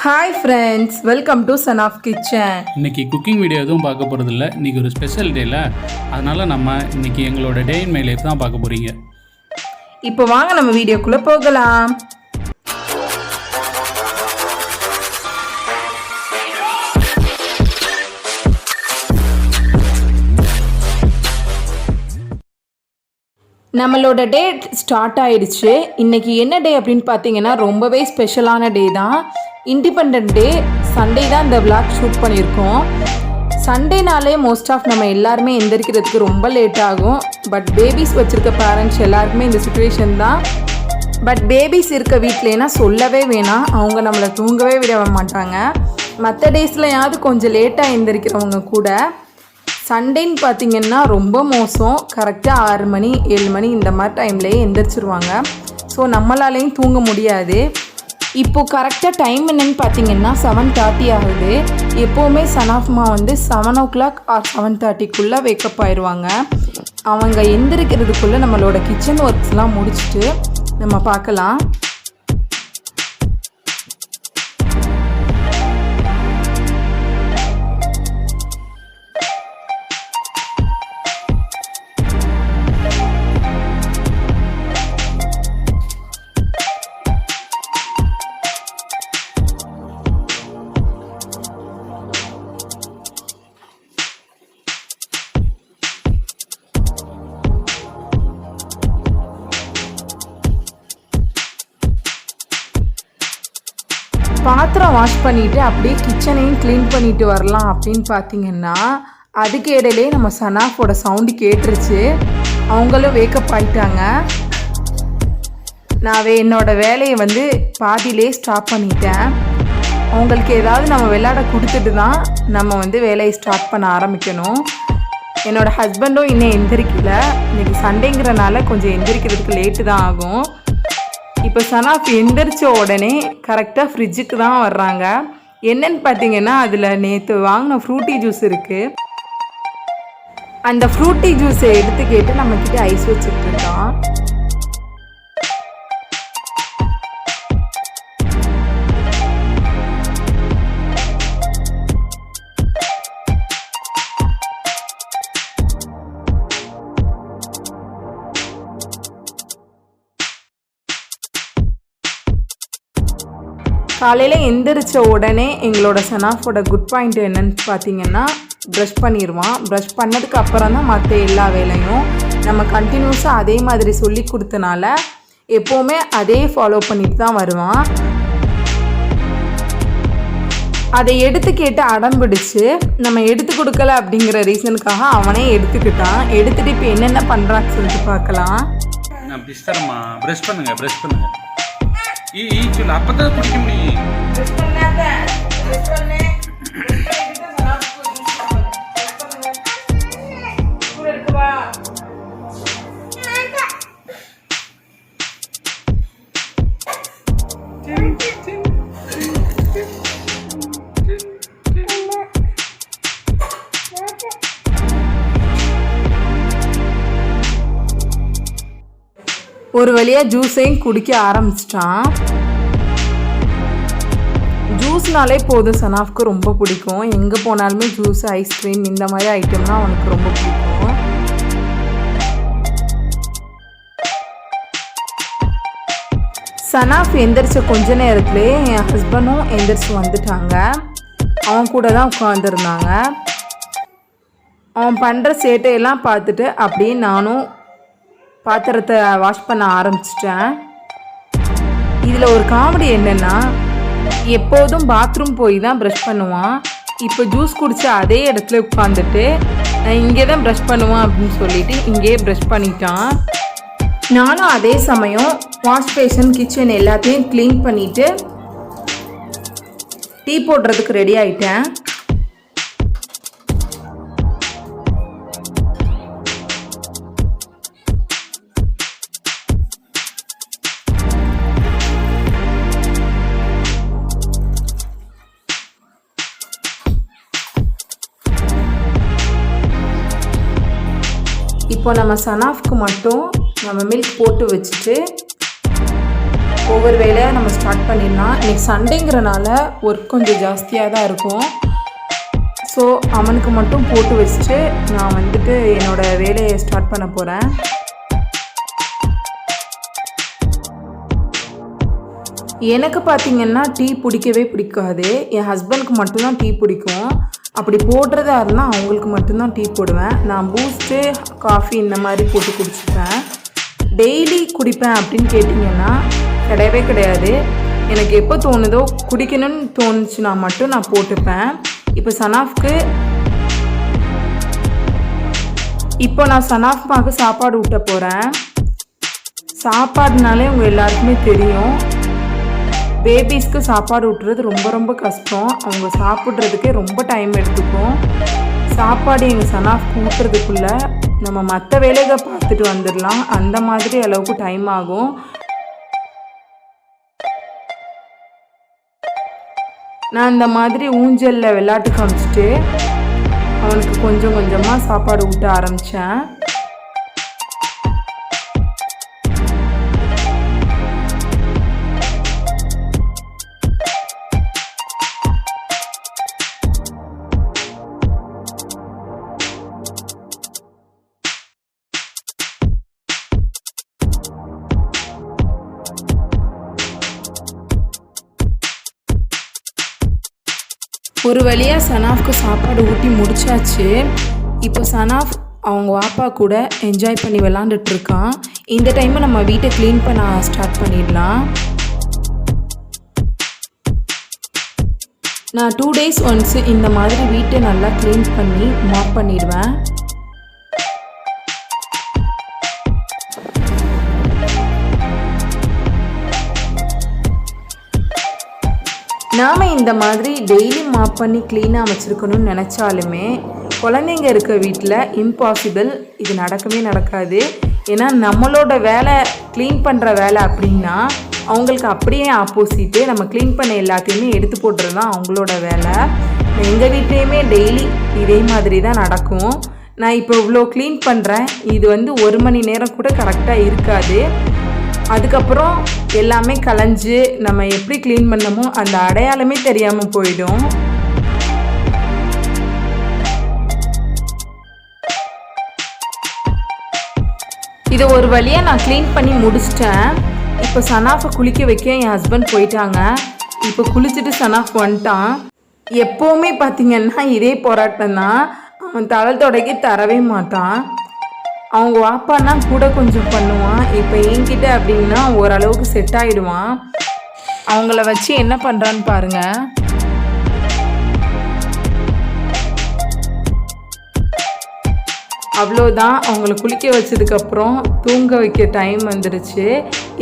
Hi friends, welcome to Son of Kitchen. இன்றைக்கி cooking video எதுவும் பார்க்க போகிறதில்ல. இன்றைக்கி ஒரு ஸ்பெஷல் டேல, அதனால் நம்ம இன்றைக்கி எங்களோட டே இன் மை லைஃப் தான் பார்க்க போகிறீங்க. இப்போ வாங்க நம்ம வீடியோக்குள்ளே போகலாம். நம்மளோட டே ஸ்டார்ட் ஆயிடுச்சு. இன்றைக்கி என்ன டே அப்படின்னு பார்த்தீங்கன்னா ரொம்பவே ஸ்பெஷலான டே தான். இண்டிபெண்டன்ட் டே. சண்டே தான் இந்த விளாக் ஷூட் பண்ணியிருக்கோம். சண்டேனாலே மோஸ்ட் ஆஃப் நம்ம எல்லாருமே எந்திரிக்கிறதுக்கு ரொம்ப லேட் ஆகும். பட் பேபிஸ் வச்சுருக்க பேரண்ட்ஸ் எல்லாருக்குமே இந்த சுச்சுவேஷன் தான். பட் பேபிஸ் இருக்க வீட்லேனா சொல்லவே வேணாம், அவங்க நம்மளை தூங்கவே விட மாட்டாங்க. மற்ற டேஸ்லையாவது கொஞ்சம் லேட்டாக எந்திரிக்கிறவங்க கூட சண்டேன்னு பார்த்திங்கன்னா ரொம்ப மோசம். கரெக்டாக 6 மணி 7 மணி இந்த மாதிரி டைம்லேயே எந்திரிச்சிருவாங்க. ஸோ நம்மளாலேயும் தூங்க முடியாது. இப்போது கரெக்டாக டைம் என்னன்னு பார்த்தீங்கன்னா 7:30 ஆகுது. எப்போவுமே சனாஃப்மா 7 o'clock ஆர் 7:30க்குள்ளே வேக்கப் ஆயிடுவாங்க. அவங்க எந்திரிக்கிறதுக்குள்ளே நம்மளோட கிச்சன் ஒர்க்ஸ்லாம் முடிச்சுட்டு நம்ம பார்க்கலாம். பாத்திரம் வாஷ் பண்ணிவிட்டு அப்படியே கிச்சனையும் க்ளீன் பண்ணிவிட்டு வரலாம் அப்படின்னு பார்த்தீங்கன்னா அதுக்கு இடையிலே நம்ம சனாஃபோட சவுண்டு கேட்டுருச்சு. அவங்களும் வேக்கப் ஆகிட்டாங்க. நான் என்னோடய வேலையை பாதியிலே ஸ்டாப் பண்ணிட்டேன். அவங்களுக்கு ஏதாவது நம்ம விளையாட கொடுத்துட்டு தான் நம்ம வேலையை ஸ்டார்ட் பண்ண ஆரம்பிக்கணும். என்னோடய ஹஸ்பண்டும் இன்னும் எந்திரிக்கல. இன்றைக்கி சண்டேங்கிறனால கொஞ்சம் எந்திரிக்கிறதுக்கு லேட்டு தான் ஆகும். இப்போ சனாஃப் எந்திரிச்ச உடனே கரெக்டாக ஃப்ரிட்ஜுக்கு தான் வர்றாங்க. என்னன்னு பார்த்தீங்கன்னா அதில் நேற்று வாங்கின ஃப்ரூட்டி ஜூஸ் இருக்குது. அந்த ஃப்ரூட்டி ஜூஸை எடுத்து கேட்டு நம்மக்கிட்ட ஐஸ் வச்சுட்ருக்கோம். காலையில் எந்திரிச்ச உடனே எங்களோட சனாஃபோட குட் பாயிண்ட் என்னன்னு பார்த்தீங்கன்னா ப்ரஷ் பண்ணிடுவான். ப்ரஷ் பண்ணதுக்கு அப்புறம் தான் மற்ற எல்லா வேலையும். நம்ம கண்டினியூஸாக அதே மாதிரி சொல்லி கொடுத்தனால எப்போவுமே அதே ஃபாலோ பண்ணிட்டு தான் வருவான். அதை எடுத்து கேட்டு அடம் பிடிச்சு நம்ம எடுத்து கொடுக்கல அப்படிங்கிற ரீசனுக்காக அவனே எடுத்துக்கிட்டான். எடுத்துகிட்டு இப்போ என்னென்ன பண்ணுறான்னு சொல்லிட்டு பார்க்கலாம். ப்ரஷ் பண்ணுங்க சொல்லு, அப்பதான் குடிக்க முடியும். ஒரு வழியாக ஜூஸையும் குடிக்க ஆரம்பிச்சிட்டான். ஜூஸ்னாலே போதும் சனாஃப்க்கு ரொம்ப பிடிக்கும். எங்கே போனாலுமே ஜூஸ், ஐஸ்கிரீம் இந்த மாதிரி ஐட்டம்னா அவனுக்கு ரொம்ப பிடிக்கும். சனாஃப் எந்திரிச்ச கொஞ்ச நேரத்துலேயே என் ஹஸ்பண்டும் எந்திரிச்சு வந்துட்டாங்க. அவன் கூட தான் உட்காந்துருந்தாங்க. அவன் பண்ணுற சேட்டையெல்லாம் பார்த்துட்டு அப்படியே நானும் பாத்திரத்தை வாஷ் பண்ண ஆரம்பிச்சிட்டேன். இதில் ஒரு காமெடி என்னென்னா எப்போதும் பாத்ரூம் போய் தான் ப்ரஷ் பண்ணுவான். இப்போ ஜூஸ் குடித்த அதே இடத்துல உட்காந்துட்டு நான் இங்கே தான் ப்ரஷ் பண்ணுவான் அப்படின்னு சொல்லிட்டு இங்கேயே ப்ரஷ் பண்ணிட்டான். நானும் அதே சமயம் வாஷ் பேஷன், கிச்சன் எல்லாத்தையும் க்ளீன் பண்ணிவிட்டு டீ போடுறதுக்கு ரெடி ஆகிட்டேன். இப்போ நம்ம சனாஃப்க்கு மட்டும் நம்ம மில்க் போட்டு வச்சுட்டு ஒவ்வொரு வேலையாக நம்ம ஸ்டார்ட் பண்ணிடலாம். இன்றைக்கி சண்டேங்கிறனால ஒர்க் கொஞ்சம் ஜாஸ்தியாக தான் இருக்கும். ஸோ அவனுக்கு மட்டும் போட்டு வச்சுட்டு நான் வந்துட்டு என்னோடய வேலையை ஸ்டார்ட் பண்ண போகிறேன். எனக்கு பார்த்திங்கன்னா டீ பிடிக்கவே பிடிக்காது. என் ஹஸ்பண்டுக்கு மட்டும்தான் டீ பிடிக்கும். அப்படி போடுறதா இருந்தால் அவங்களுக்கு மட்டும்தான் டீ போடுவேன். நான் பூஸ்ட்டு காஃபி இந்த மாதிரி போட்டு குடிச்சுப்பேன். டெய்லி குடிப்பேன் அப்படின்னு கேட்டிங்கன்னா கிடையவே கிடையாது. எனக்கு எப்போ தோணுதோ குடிக்கணும்னு தோணுச்சுன்னா மட்டும் நான் போட்டுப்பேன். இப்போ நான் சனாஃப்மாவுக்கு சாப்பாடு ஊட்ட போகிறேன். சாப்பாடுனாலே உங்கள் எல்லாருக்குமே தெரியும், பேபிஸ்க்கு சாப்பாடு ஊட்டுறது ரொம்ப ரொம்ப கஷ்டம். அவங்க சாப்பிட்றதுக்கே ரொம்ப டைம் எடுத்துக்கும். சாப்பாடு எங்கள் சனாஃப்க்கு ஊட்டுறதுக்குள்ளே நம்ம மற்ற வேலைகளை பார்த்துட்டு வந்துடலாம், அந்த மாதிரி அளவுக்கு டைம் ஆகும். நான் இந்த மாதிரி ஊஞ்சலில் விளையாட்டு காமிச்சிட்டு அவனுக்கு கொஞ்சம் கொஞ்சமாக சாப்பாடு ஊட்ட ஆரம்பித்தேன். ஒரு வழியாக சனாஃப்க்கு சாப்பாடு ஊட்டி முடிச்சாச்சு. இப்போ சனாஃப் அவங்க வாப்பா கூட என்ஜாய் பண்ணி விளாண்டுட்ருக்கான். இந்த டைமை நம்ம வீட்டை க்ளீன் பண்ண ஸ்டார்ட் பண்ணிடலாம். நான் 2 days ஒன்ஸு இந்த மாதிரி வீட்டை நல்லா க்ளீன் பண்ணி மாப் பண்ணிடுவேன். நாம் இந்த மாதிரி டெய்லி மாப் பண்ணி க்ளீனாக வச்சுருக்கணும்னு நினச்சாலுமே குழந்தைங்க இருக்க வீட்டில் இம்பாசிபிள், இது நடக்கவே நடக்காது. ஏன்னா நம்மளோட வேலை க்ளீன் பண்ணுற வேலை அப்படின்னா அவங்களுக்கு அப்படியே ஆப்போசிட்டு, நம்ம க்ளீன் பண்ண எல்லாத்தையுமே எடுத்து போடுறது தான் அவங்களோட வேலை. எங்கள் வீட்லேயுமே டெய்லி இதே மாதிரி தான் நடக்கும். நான் இப்போ இவ்வளோ க்ளீன் பண்ணுறேன், இது 1 மணி நேரம் கூட கரெக்டாக இருக்காது. அதுக்கப்புறம் எல்லாமே கலைஞ்சு நம்ம எப்படி க்ளீன் பண்ணமோ அந்த அடையாளமே தெரியாமல் போயிடும். இதை ஒரு வழியாக நான் க்ளீன் பண்ணி முடிச்சிட்டேன். இப்போ சனாஃபை குளிக்க வைக்க என் ஹஸ்பண்ட் போயிட்டாங்க. இப்போ குளிச்சுட்டு சனாஃப் வந்துட்டான். எப்போவுமே பார்த்திங்கன்னா இதே போராட்டம் தான். அவன் தலை தொடக்கி தரவே மாட்டான். அவங்க வாப்பான்னா கூட கொஞ்சம் பண்ணுவான். இப்போ என்கிட்ட அப்படின்னா ஓரளவுக்கு செட் ஆகிடுவான். அவங்கள வச்சு என்ன பண்ணுறான்னு பாருங்கள். அவ்வளோதான், அவங்கள குளிக்க வச்சதுக்கப்புறம் தூங்க வைக்க டைம் வந்துடுச்சு.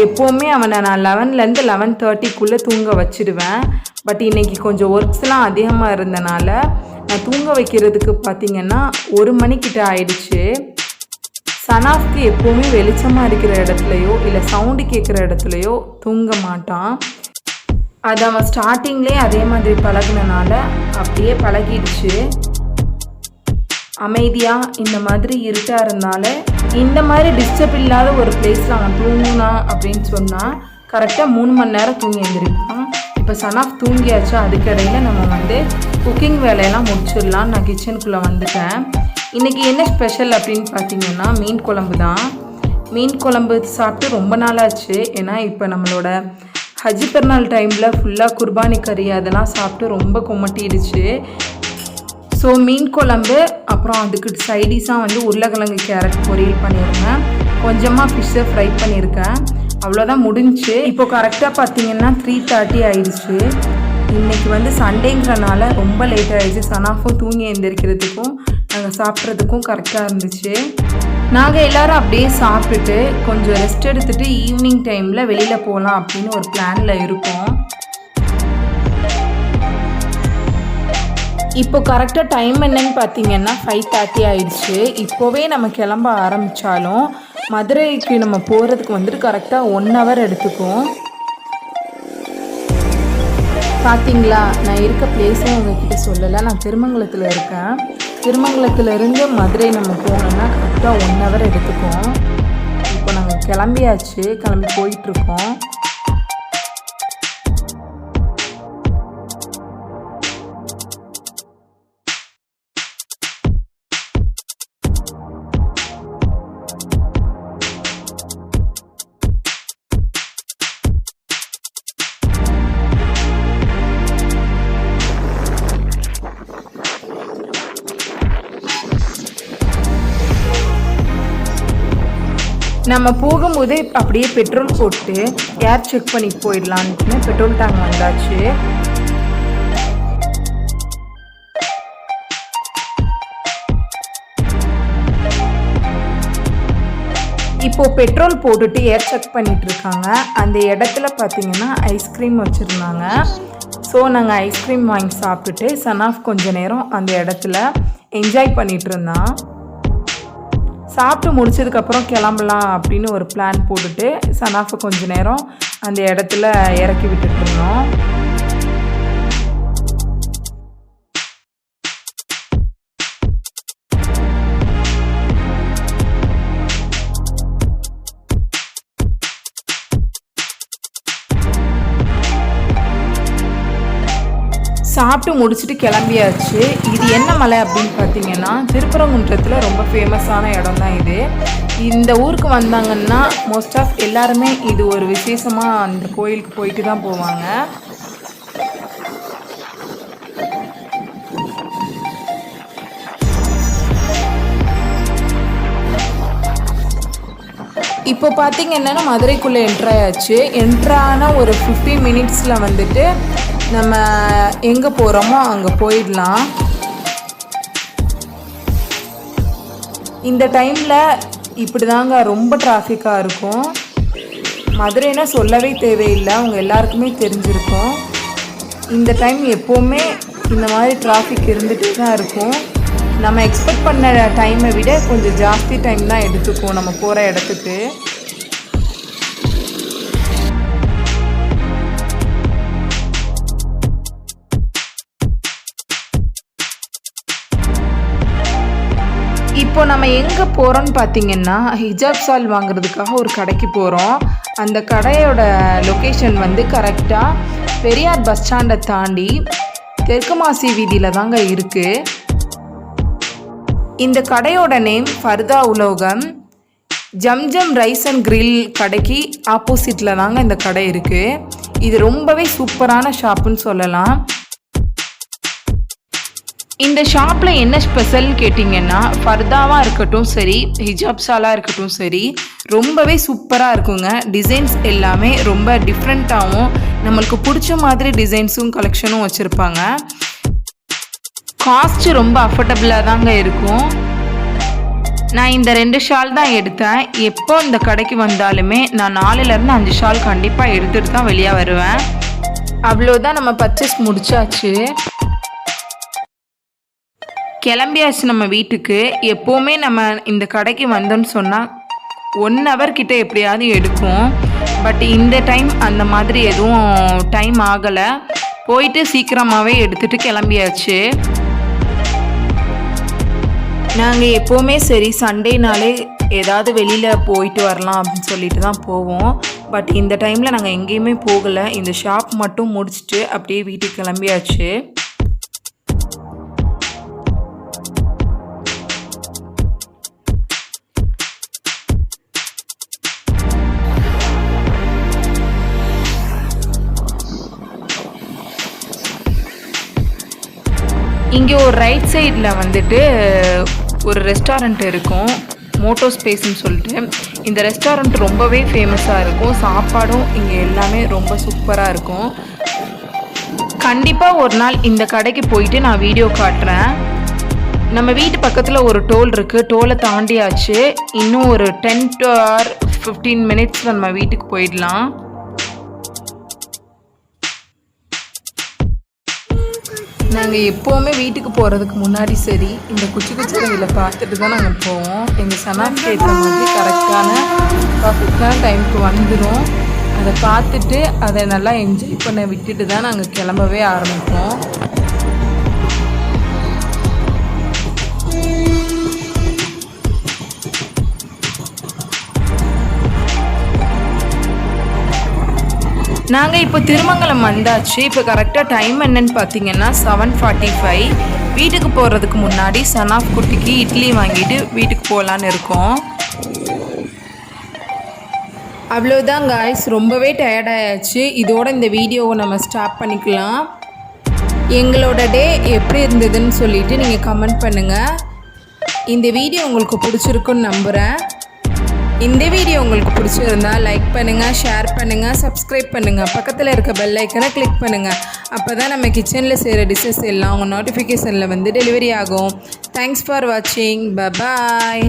எப்போவுமே அவனை நான் 11லேருந்து 11:30க்குள்ளே தூங்க வச்சிடுவேன். பட் இன்றைக்கி கொஞ்சம் ஒர்க்ஸ்லாம் அதிகமாக இருந்தனால நான் தூங்க வைக்கிறதுக்கு பார்த்திங்கன்னா 1 மணிக்கிட்ட ஆயிடுச்சு. சனாஃப்க்கு எப்போவுமே வெளிச்சமாக இருக்கிற இடத்துலையோ இல்லை சவுண்டு கேட்குற இடத்துலையோ தூங்க மாட்டான். அது அவன் ஸ்டார்டிங்லேயே அதே மாதிரி பழகினால அப்படியே பழகிடுச்சு. அமைதியாக இந்த மாதிரி இருட்டாக இருந்தால இந்த மாதிரி டிஸ்டர்ப் இல்லாத ஒரு பிளேஸில் அவன் தூங்கினா அப்படின்னு சொன்னால் கரெக்டாக 3 மணி நேரம் தூங்கி எழுந்திருப்பான். இப்போ சனாஃப் தூங்கியாச்சு. அதுக்கடையில் நம்ம குக்கிங் வேலையெல்லாம் முடிச்சிடலாம். நான் கிச்சனுக்குள்ளே வந்துட்டேன். இன்றைக்கி என்ன ஸ்பெஷல் அப்படின்னு பார்த்தீங்கன்னா மீன் குழம்பு தான். மீன் குழம்பு சாப்பிட்டு ரொம்ப நாளாச்சு. ஏன்னா இப்போ நம்மளோட ஹஜ் பெருநாள் டைமில் ஃபுல்லாக குர்பானி கறி அதெல்லாம் சாப்பிட்டு ரொம்ப குமட்டிடுச்சு. ஸோ மீன் குழம்பு, அப்புறம் அதுக்கு சைடிஷாக உருளைக்கிழங்கு கேரட் பொரியல் பண்ணியிருக்கேன். கொஞ்சமாக ஃபிஷ்ஷை ஃப்ரை பண்ணியிருக்கேன். அவ்வளோதான் முடிஞ்சு. இப்போ கரெக்டாக பார்த்தீங்கன்னா 3:30 ஆயிடுச்சு. இன்றைக்கி சண்டேங்கிறனால ரொம்ப லேட் ஆகிடுச்சு. சனாஃபும் தூங்கி எழுந்திரிக்கிறதுக்கும் நாங்கள் சாப்பிட்றதுக்கும் கரெக்டாக இருந்துச்சு. நாங்கள் எல்லோரும் அப்படியே சாப்பிட்டுட்டு கொஞ்சம் ரெஸ்ட் எடுத்துகிட்டு ஈவினிங் டைமில் வெளியில் போகலாம் அப்படின்னு ஒரு பிளானில் இருக்கோம். இப்போ கரெக்டாக டைம் என்னன்னு பார்த்தீங்கன்னா 5:30 ஆயிடுச்சு. இப்போவே நம்ம கிளம்ப ஆரம்பித்தாலும் மதுரைக்கு நம்ம போகிறதுக்கு கரெக்டாக 1 hour எடுத்துக்கும். பார்த்தீங்களா, நான் இருக்க பிளேஸும் உங்ககிட்ட சொல்லலை. நான் திருமங்கலத்தில் இருக்கேன். திருமங்கலத்துலேருந்து மதுரை நம்ம போனோம்னா கரெக்டாக 1 hour எடுத்துக்கும். இப்போ நாங்கள் கிளம்பி போயிட்டுருக்கோம். நம்ம போகும்போது அப்படியே பெட்ரோல் போட்டு ஏர் செக் பண்ணி போயிடலான்னு பெட்ரோல் டேங்க் வந்தாச்சு. இப்போ பெட்ரோல் போட்டுட்டு ஏர் செக் பண்ணிட்டு இருக்காங்க. அந்த இடத்துல பார்த்தீங்கன்னா ஐஸ்கிரீம் வச்சுருந்தாங்க. ஸோ நாங்கள் ஐஸ்கிரீம் வாங்கி சாப்பிட்டுட்டு சனாஃப் கொஞ்ச நேரம் அந்த இடத்துல என்ஜாய் பண்ணிகிட்டு இருந்தான். சாப்பிட்டு முடிச்சதுக்கப்புறம் கிளம்பலாம் அப்படின்னு ஒரு பிளான் போட்டுட்டு சனாஃபை கொஞ்ச நேரம் அந்த இடத்துல இறக்கி விட்டுட்டு இருந்தோம். சாப்பிட்டு முடிச்சுட்டு கிளம்பியாச்சு. இது என்ன மலை அப்படின்னு பார்த்தீங்கன்னா திருப்பரங்குன்றத்தில் ரொம்ப ஃபேமஸான இடம் தான் இது. இந்த ஊருக்கு வந்தாங்கன்னா மோஸ்ட் ஆஃப் எல்லாருமே இது ஒரு விசேஷமாக அந்த கோயிலுக்கு போயிட்டு தான் போவாங்க. இப்போ பார்த்தீங்கன்னா மதுரைக்குள்ளே என்ட்ராயாச்சு. என்ட்ரான ஒரு 15 மினிட்ஸில் வந்துட்டு நம்ம எங்கே போகிறோமோ அங்கே போயிடலாம். இந்த டைமில் இப்படி தாங்க ரொம்ப டிராஃபிக்காக இருக்கும். மதுரைனா சொல்லவே தேவையில்லை, அவங்க எல்லாருக்குமே தெரிஞ்சிருக்கும். இந்த டைம் எப்போவுமே இந்த மாதிரி டிராஃபிக் இருந்துகிட்டே தான் இருக்கும். நம்ம எக்ஸ்பெக்ட் பண்ண டைமை விட கொஞ்சம் ஜாஸ்தி டைம் தான் எடுத்துக்கும் நம்ம போகிற இடத்துக்கு. இப்போ நம்ம எங்கே போகிறோன்னு பார்த்தீங்கன்னா ஹிஜாப் ஷால் வாங்குறதுக்காக ஒரு கடைக்கு போகிறோம். அந்த கடையோட லொக்கேஷன் வந்து கரெக்டாக பெரியார் பஸ் ஸ்டாண்டை தாண்டி தெற்கு மாசி வீதியில் தாங்க இருக்குது. இந்த கடையோட நேம் ஃபர்தா உலோகம். ஜம்ஜம் ரைஸ் அண்ட் கிரில் கடைக்கு ஆப்போசிட்டில் தாங்க இந்த கடை இருக்குது. இது ரொம்பவே சூப்பரான ஷாப்புன்னு சொல்லலாம். இந்த ஷாப்பில் என்ன ஸ்பெஷல்னு கேட்டிங்கன்னா ஃபர்தாவாக இருக்கட்டும் சரி, ஹிஜாப் ஷாலாக இருக்கட்டும் சரி, ரொம்பவே சூப்பராக இருக்குங்க. டிசைன்ஸ் எல்லாமே ரொம்ப டிஃப்ரெண்ட்டாகவும் நம்மளுக்கு பிடிச்ச மாதிரி டிசைன்ஸும் கலெக்ஷனும் வச்சுருப்பாங்க. காஸ்ட் ரொம்ப அஃபோர்டபுளாக தாங்க இருக்கும். நான் இந்த 2 ஷால் தான் எடுத்தேன். எப்போ இந்த கடைக்கு வந்தாலுமே நான் 4லேருந்து 5 ஷால் கண்டிப்பாக எடுத்துகிட்டு தான் வெளியே வருவேன். அவ்வளோதான், நம்ம பர்ச்சேஸ் முடிச்சாச்சு, கிளம்பியாச்சு நம்ம வீட்டுக்கு. எப்போவுமே நம்ம இந்த கடைக்கு வந்தோன்னு சொன்னால் 1 hour கிட்ட எப்படியாவது எடுக்கும். பட் இந்த டைம் அந்த மாதிரி எதுவும் டைம் ஆகலை. போயிட்டு சீக்கிரமாகவே எடுத்துகிட்டு கிளம்பியாச்சு. நாங்கள் எப்போவுமே சரி சண்டேனாலே ஏதாவது வெளியில் போயிட்டு வரலாம் அப்படின்னு சொல்லிட்டு தான் போவோம். பட் இந்த டைமில் நாங்கள் எங்கேயுமே போகலை. இந்த ஷாப் மட்டும் முடிச்சுட்டு அப்படியே வீட்டுக்கு கிளம்பியாச்சு. இங்கே ஒரு ரைட் சைடில் வந்துட்டு ஒரு ரெஸ்டாரண்ட் இருக்கும், மோட்டோ ஸ்பேஸ்ன்னு சொல்லிட்டு. இந்த ரெஸ்டாரண்ட் ரொம்பவே ஃபேமஸாக இருக்கும். சாப்பாடும் இங்கே எல்லாமே ரொம்ப சூப்பராக இருக்கும். கண்டிப்பாக ஒரு நாள் இந்த கடைக்கு போயிட்டு நான் வீடியோ காட்டுறேன். நம்ம வீட்டு பக்கத்தில் ஒரு டோல் இருக்குது, டோலை தாண்டியாச்சு. இன்னும் ஒரு 10 to 15 minutes நம்ம வீட்டுக்கு போயிடலாம். நாங்கள் எப்போவுமே வீட்டுக்கு போகிறதுக்கு முன்னாடி சரி இந்த குச்சி குச்சிகளை பார்த்துட்டு தான் நாங்கள் போவோம். எங்கள் சனாஃப்க்கு ஏற்ற மாதிரி பர்ஃபெக்டான டைமுக்கு வந்துடும். அதை பார்த்துட்டு அதை நல்லா என்ஜாய் பண்ண விட்டுட்டு தான் நாங்கள் கிளம்பவே ஆரம்பிப்போம். நாங்கள் இப்போ திருமங்கலம் வந்தாச்சு. இப்போ கரெக்டாக டைம் என்னன்னு பார்த்தீங்கன்னா 7:45. வீட்டுக்கு போகிறதுக்கு முன்னாடி சனாஃப் குட்டிக்கு இட்லி வாங்கிட்டு வீட்டுக்கு போகலான்னு இருக்கோம். அவ்வளோதான் காய்ஸ், ரொம்பவே டயர்டாயாச்சு. இதோட இந்த வீடியோவை நம்ம ஸ்டாப் பண்ணிக்கலாம். எங்களோட டே எப்படி இருந்ததுன்னு சொல்லிவிட்டு நீங்கள் கமெண்ட் பண்ணுங்கள். இந்த வீடியோ உங்களுக்கு பிடிச்சிருக்குன்னு நம்புகிறேன். இந்த வீடியோ உங்களுக்கு பிடிச்சிருந்தா லைக் பண்ணுங்கள், ஷேர் பண்ணுங்கள், சப்ஸ்கிரைப் பண்ணுங்கள், பக்கத்தில் இருக்க பெல் ஐக்கனை கிளிக் பண்ணுங்கள். அப்போ தான் நம்ம கிச்சனில் செய்கிற டிஷ்ஷஸ் எல்லாம் உங்கள் நோட்டிஃபிகேஷனில் வந்து டெலிவரி ஆகும். தேங்க்ஸ் ஃபார் வாட்சிங். பாய்.